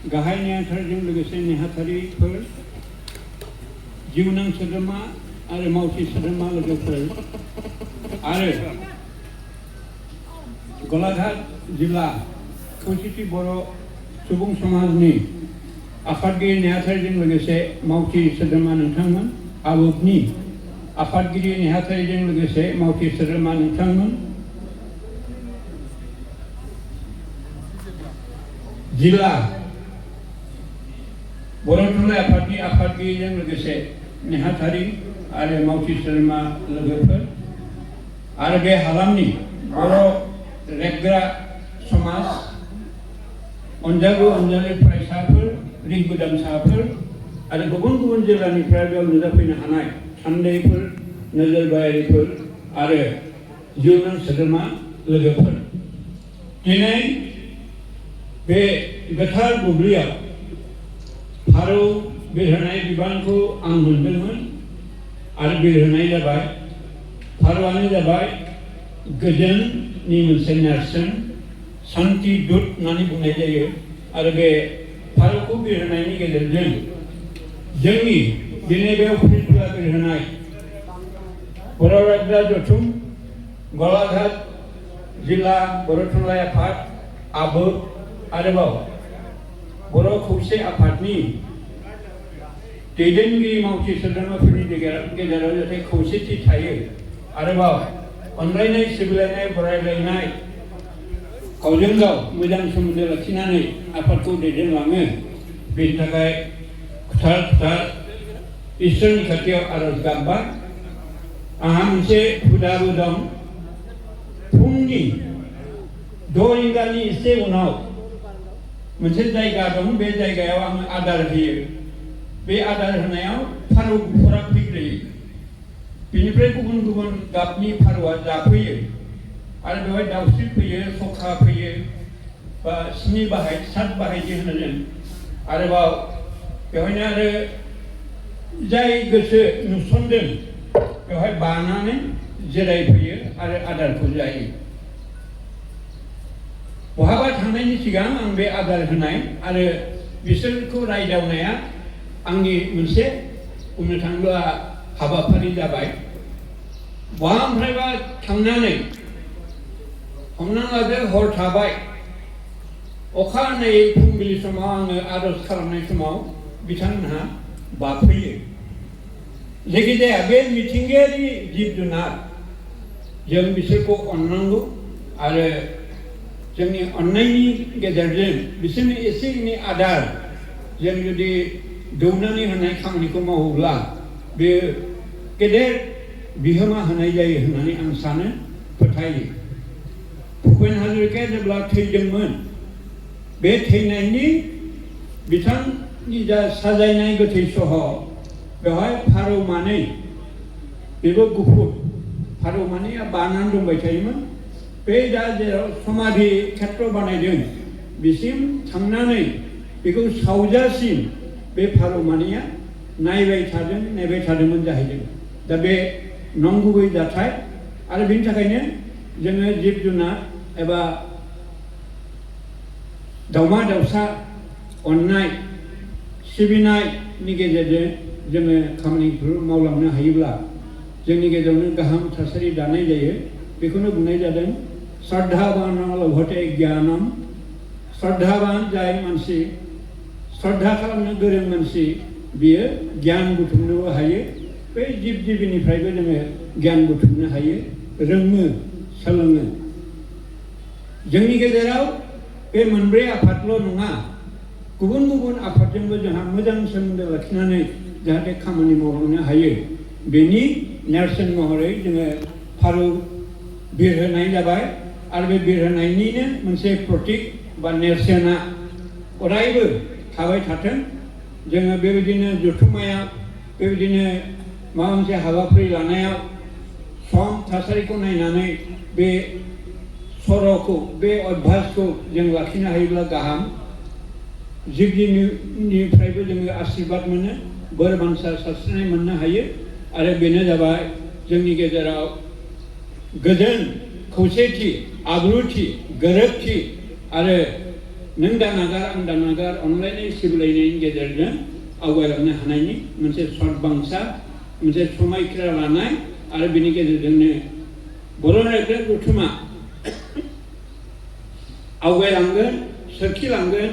गाहाय नेहाथारिजों लोगोसे नेहाथारिफोर, जिउनां सोद्रोमा आरो मावथि सोद्रोमा लोगोफोर आरो गलाघाट जिल्ला खौसेथि बर' सुबुं समाजनि आफादगिरि नेहाथारिजों लोगोसे मावथि सोद्रोमा नोंथांमोन, आबोफनि आफादगिरि नेहाथारिजों लोगोसे मावथि सोद्रोमा नोंथांमोन, जिल्ला बर' थुनलाइ आफादनि आफादगिरिजों लोगोसे नेहाथारि आरो मावथि सोद्रोमा लोगोफोर आरो बे हालामनि बर' रेबग्रा समाज, अनजालु अनजालि फरायसाफोर, रिंगुदामसाफोर आरो गुबुन गुबुन जिल्लानिफ्राय बेयाव नुजाफैनो हानाय थान्दैफोर, नोजोरबायारिफोर आरो जिउनां सोद्रोमा लोगोफोर, दिनै बे गोथार बुब्लियाव फारौ बिरहोनाय बिबानखौ आं मोनदोंमोन आरो बिरहोनाय जाबाय। फारौआनो जाबाय गोजोननि मोनसे नेरसोन, शान्ति दूत होननानै बुंनाय जायो आरो बे फारौखौ बिरहोनायनि गेजेरजों जोंनि दिनै बेयाव फैसा बिरहोनाय बर' रायजो जथुम, गलाघाट जिल्ला बर' थुनलाइ आफाद, आबोफ आरोबाव बर' खौसे आफादनि दैदेनगिरि मावथि सोद्रोमाफोरनि गेजेराव जाहाथे खौसेथि थायो, आरोबाव अनलायनाय, सिबिलायनाय, बरायलायनाय, गावजों गाव मोजां सोमोन्दो लाखिनानै आफादखौ दैदेनलाङो, बेनि थाखाय खुथार इसोरनि खाथियाव आरज गाबबाय। आंहा मोनसे हुदाबो दं, फुंनि 6 रिंगानि एसे उनाव मोनसे जायगा दं, बे जायगायाव आङो आदार होयो। बे आदार होनायाव फारौ गुफुरा फैग्रोयो, बेनिफ्राय गुबुन गुबुन गाबनि फारौआ जाफैयो आरो बेवहाय दाउस्रि फैयो, सखा फैयो, बा 7 बाहायदि होनो जों। आरोबाव बेवहायनो आरो जाय गोसो नुसनदों बेवहाय बानानै जिरायफैयो आरो आदारखौ जायो। बहाबा थांनायनि सिगां आं बे आदार होनाय आरो बिसोरखौ रायदावनाया आंनि मोनसे बुंनो थाङोब्ला हाबाफारि जाबाय। बहानिफ्रायबा थांनानै हमना लादो हर थाबाय, अखानायै फुंबिलि समाव आङो आरज खालामनाय समाव बिथांमोनहा बाफैयो। जायखिजाया बे मिथिंगायारि जिब जुनार, जों बिसोरखौ अननांगौ आरो जोंनि अननायनि गेजेरजों बिसोरनो एसे एनै आदार जों जुदि दौनानै होनाय खामानिखौ मावोब्ला बे गेदेर बिहोमा होनाय जायो होननानै आं सानो, फोथायो। भुपेन हाजरिकाया जेब्ला थैदोंमोन, बे थैनायनि बिथांनि जा साजायनाय गोथै सह, बेवहाय फारौ मानै, बेबो गुफुर फारौ मानैया बानानै दंबाय थायोमोन। बे दा जेराव समाधि क्षेत्र बानायदों, बिसिम थांनानै बेखौ सावजासिम बे फारौ मानैया नायबाय थादोंमोन जाहैदों। दा बे नंगुबै जाथाय आरो बेनि थाखायनो जोङो जिब जुनार एबा दाउमा दाउसा अननाय, सिबिनायनि गेजेरजों जोङो खामानिफोर मावलांनो हायोब्ला जोंनि गेजेरावनो गाहाम थासारि दानाय जायो। बेखौनो बुंनाय जादों, श्रद्धावान लभते ज्ञानम। श्रद्धावान जाय मानसि, श्रद्धा खालामनो गोरों मानसि, बियो गियान बुथुमनोबो हायो। बे जिब जिबिनिफ्रायबो जोङो गियान बुथुमनो हायो, रोङो, सोलोङो। जोंनि गेजेराव बे मोनब्रै आफादल' नङा, गुबुन गुबुन आफादजोंबो जोंहा मोजां सोमोन्दो लाखिनानै जाहाथे खामानि मावलांनो हायो, बेनि नेरसोन महरै जोङो फारौ बिरहोनाय जाबाय। आरो बे बिरहोनायनिनो मोनसे प्रतीक बा नेरसोना अरायबो थाबाय थाथों। जोङो बेबायदिनो जथुम्मायाव, बेबायदिनो माबा मोनसे हाबाफारि लानायाव सम थासारिखौ नायनानै बे सर'खौ, बे अभ्यासखौ जों लाखिनो हायोब्ला गाहाम। जिब जिबिनिफ्रायबो जोङो आशीर्बाद मोनो, बोर बान्सा सारस्रिनाय मोननो हायो। आरो बेनो जाबाय जोंनि गेजेराव गोजोन, खौसेथि, आब्रुथि, गोरोबथि आरो नों दानागार आं दानागार अनलायनाय सिबिलायनायनि गेजेरजों आवगायलांनो हानायनि मोनसे सदबांसा मोनसे समायखिरा लानाय आरो बिनि गेजेरजोंनो बर' रायजो जथुमा आवगायलांगोन सोरखिलांगोन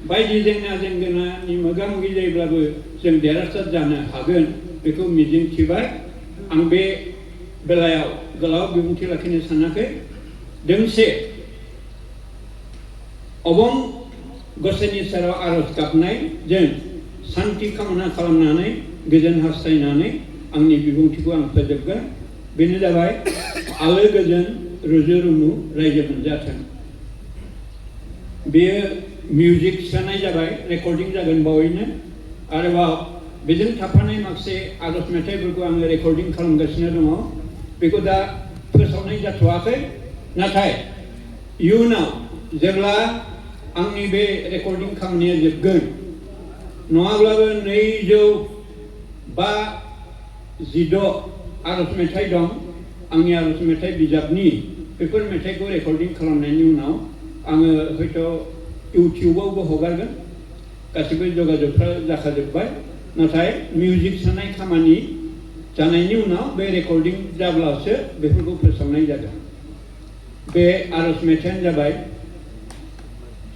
बायदि जेंना जेंगोनानि मोगा मोगि जायोब्लाबो जों देरहासार जानो हागोन बेखौ मिजिंथिबाय आं बे बेलायाव गोलाव बिबुंथि लाखिनो सानाखै दोंसे अबं गसाइनि सेराव आरज गाबनायजों शान्ति कामना खालामनानै गोजोन हास्थायनानै आंनि बिबुंथिखौ आं फोजोबगोन बेनो जाबाय आलो गोजोन रुजु रुमु रायजो मोनजाथों बेयो मिउजिक सोनाय जाबाय रेकर्डिं जागोन बावैनो आरोबाव बेजों थाफानाय माखासे आरज मेथाइफोरखौ आङो रेकर्डिं खालामगासिनो दङ बेखौ दा फोसावनाय जाथ'वाखै नाथाय इयुनाव जेब्ला आंनि बे रेकर्डिं खामानिया जोबगोन नङाब्लाबो 256 आरज मेथाइ दं आंनि आरज मेथाइ बिजाबनि बेफोर मेथाइखौ रेकर्डिं खालामनायनि उनाव आङो हयथ' इउटिउबावबो हगारगोन गासिबो जगाजगफ्रा जाखाजोब्बाय नाथाय मिउजिक सोनाय खामानि जानायनि उनाव बे रेकर्डिं जाब्लासो बेफोरखौ फोसावनाय जागोन बे आरज मेथाइयानो जाबाय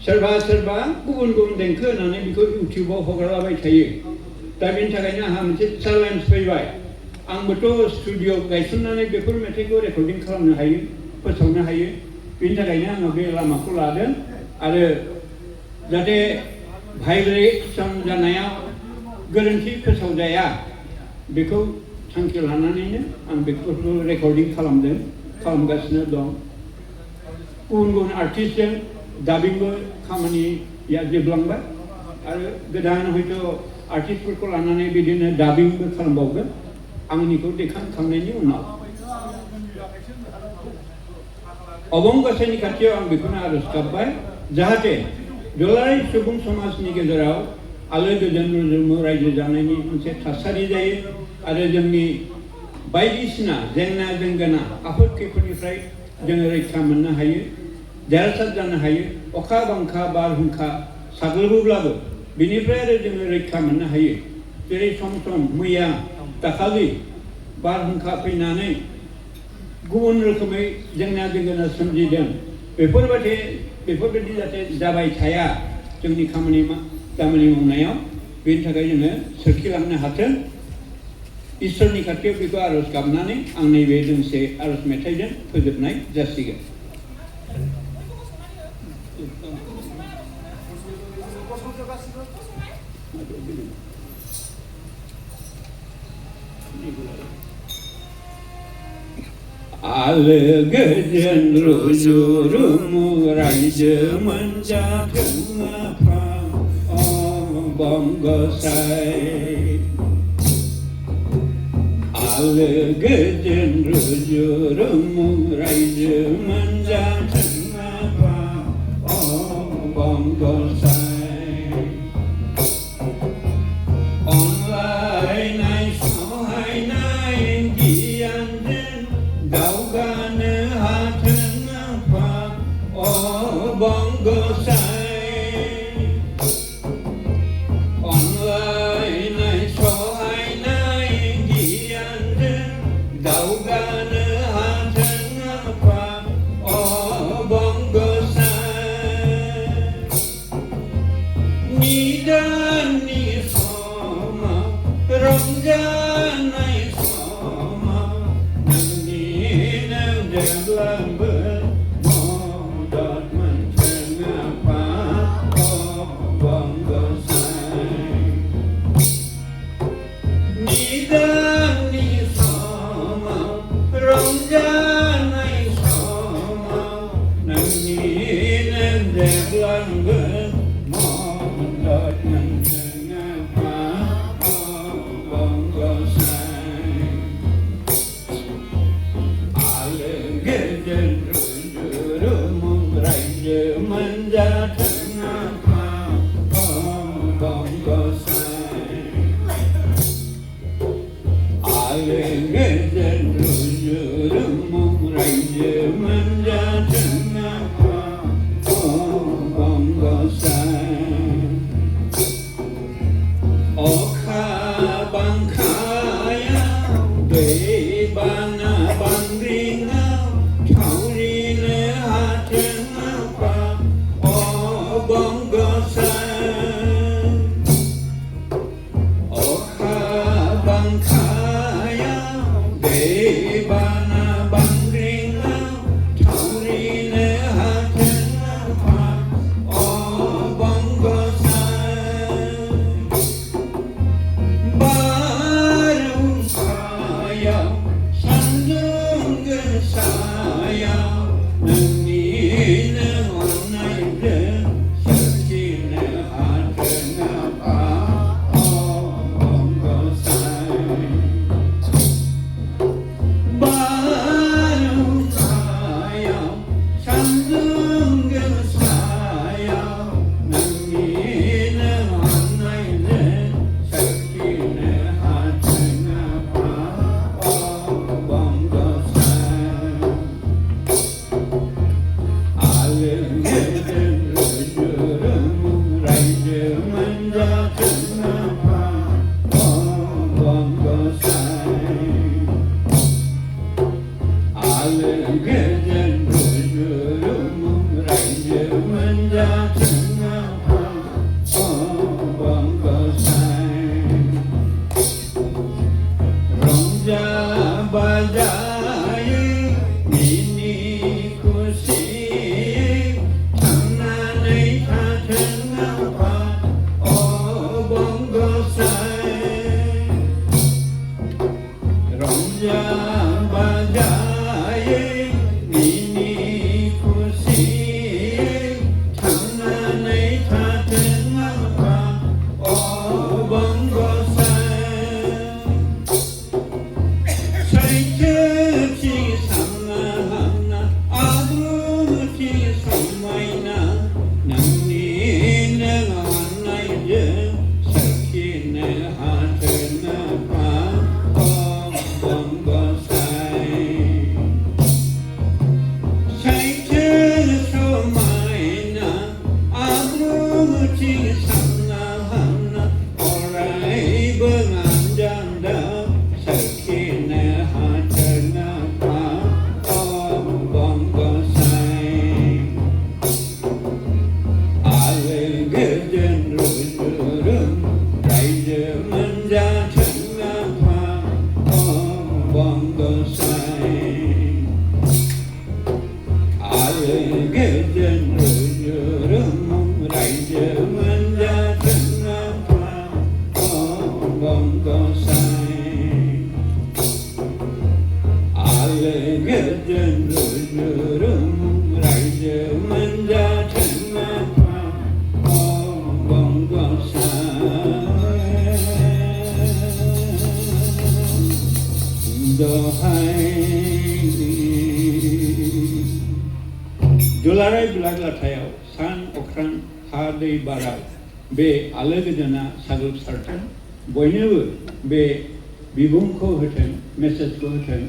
सोरबा सोरबा गुबुन गुबुन देंखो होनानै बेखौ इउटिउबाव हगारलाबाय थायो दा बेनि थाखायनो आंहा मोनसे चेलेन्ज फैबाय आंबोथ' स्टुडिअ गायसननानै बेफोर मेथाइखौ रेकर्डिं खालामनो हायो फोसावनो हायो बेनि थाखायनो आङो बे लामाखौ लादों आरो जाहाथे भाइब्रेसन जानायाव गोरोन्थि फोसावजाया बेखौ थांखि लानानैनो आं बेफोरखौ रेकर्डिं खालामगासिनो दं गुबुन गुबुन आर्टिस्टजों दाबिंबो खामानिया जोबलांबाय आरो गोदान हयथ' आर्टिस्टफोरखौ लानानै बिदिनो दाबिंबो खालामबावगोन आंनिखौ दैखांखांनायनि उनाव अबं गसाइनि खाथियाव आं बेखौनो आरज गाबबाय जाहाथे दुलाराय सुबुं समाजनि गेजेराव आलो गोजोन रुजु रायजो जानायनि मोनसे थासारि जायो आरो जोंनि बायदिसिना जेंना जेंगोना आफोद खैफोदनिफ्राय जोङो रैखा मोननो हायो देरहासार जानो हायो अखा बांखा बारहुंखा साग्लोबोब्लाबो बिनिफ्राय आरो जोङो रैखा मोननो हायो जेरै सम सम मैया दाखालि बारहुंखा फैनानै गुबुन रोखोमै जेंना जेंगोना सोमजिदों बेफोरबायदि जाहाथे जाबाय थाया जोंनि खामानि मावनायाव बेनि थाखाय जोङो सोरखिलांनो हाथों इसोरनि खाथियाव बेखौ आरज गाबनानै आं नैबे दोंसे आरज मेथाइजों फोजोबनाय जासिगोन आलो गोजोन रुजु रुमु रायजो मोनजाथों आफा अबं गसाइ आलो गोजोन रुजु रुमु रायजो मोनजाथों आफा अबं गसाइ अनलायनाय सहायनाय गियानजों दावगानो हाथों आफा अबं गसाइ अनलायनाय सहायनाय गियानजों दावगानो हाथों आफा अबं गसाइ निदाननि समाव रंजानाय समाव जेब्लाबो मदद मोनथों आफा अबं गसाइ निदाननि समाव रंजानाय समाव नोंनिनो जेब्लाबो मदद मोनथों थांना हाना अरायबो आनजादा सोरखिनो हाथोना फा अबं गसाइ आलो गोजोन रुजुरुम रायजो मोनजाथों आफा अबं गसाइ आलो गोजोन रुजुरुम रायजो मोनजाथों आफा अबं गसाइ आलो गोजोन रुजुरुम रायजो मोनजाथों आफा अबं गसाइ दहाय दुलाराय बिलाग लाथायाव सान अख्रां हा दै बाराव बे आलो गोजोना साग्लोबसारथों बयनोबो बे बिबुंखौ होथों मेसेजखौ होथों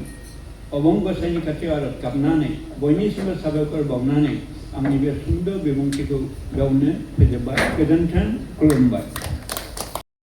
अबं गसाइनि खाथियाव आरज गाबनानै बयनिसिमबो साबायखर बावनानै आंनि बे सुंद' बिबुंथिखौ बेयावनो फोजोबबाय गोजोन्थों खुलुमबाय।